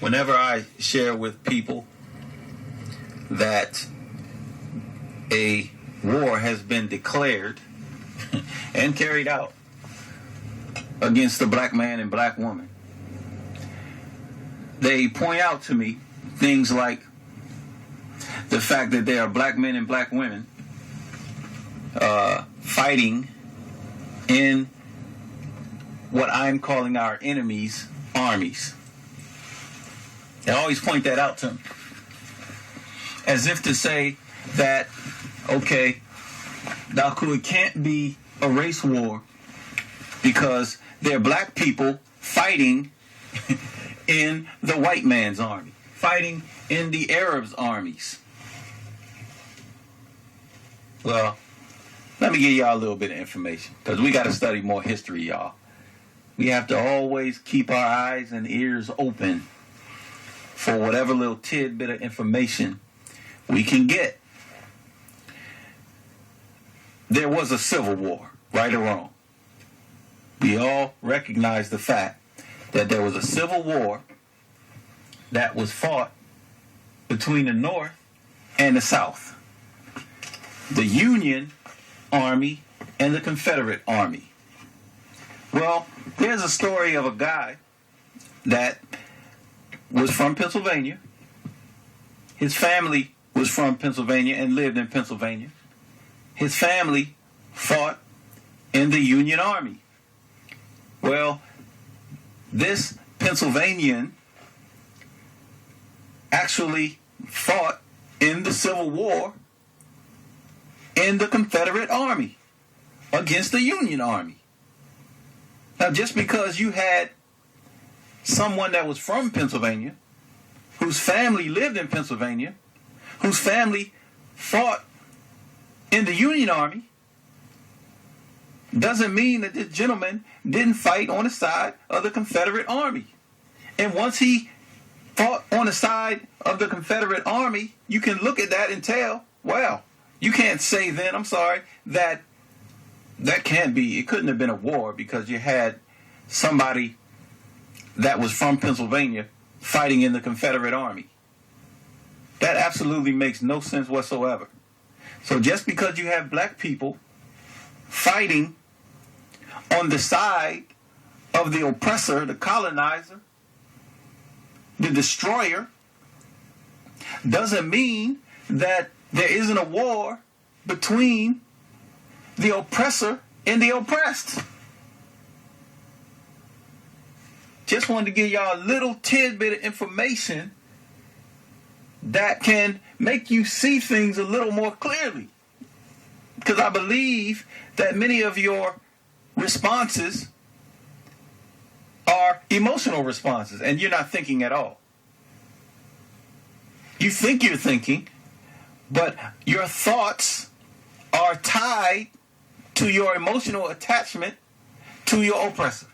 Whenever I share with people that a war has been declared and carried out against the black man and black woman, they point out to me things like the fact that there are black men and black women fighting in what I'm calling our enemies' armies. They always point that out to me, as if to say that, okay, Daku, it can't be a race war because there are black people fighting in the white man's army, fighting in the Arabs' armies. Well, let me give y'all a little bit of information, because we got to study more history, y'all. We have to always keep our eyes and ears open for whatever little tidbit of information we can get. There was a civil war, right or wrong. We all recognize the fact that there was a civil war that was fought between the North and the South. The Union Army and the Confederate Army. Well, there's a story of a guy that was from Pennsylvania. His family was from Pennsylvania and lived in Pennsylvania. His family fought in the Union Army. Well, this Pennsylvanian actually fought in the Civil War in the Confederate Army against the Union Army. Now, just because you had someone that was from Pennsylvania, whose family lived in Pennsylvania, whose family fought in the Union Army, doesn't mean that this gentleman didn't fight on the side of the Confederate Army. And once he fought on the side of the Confederate Army, you can look at that and tell, well, you can't say then, I'm sorry, that can't be, it couldn't have been a war because you had somebody that was from Pennsylvania fighting in the Confederate Army. That absolutely makes no sense whatsoever. So just because you have black people fighting on the side of the oppressor, the colonizer, the destroyer, doesn't mean that there isn't a war between the oppressor and the oppressed. Just wanted to give y'all a little tidbit of information that can make you see things a little more clearly. Because I believe that many of your responses are emotional responses, and you're not thinking at all. You think you're thinking, but your thoughts are tied to your emotional attachment to your oppressor.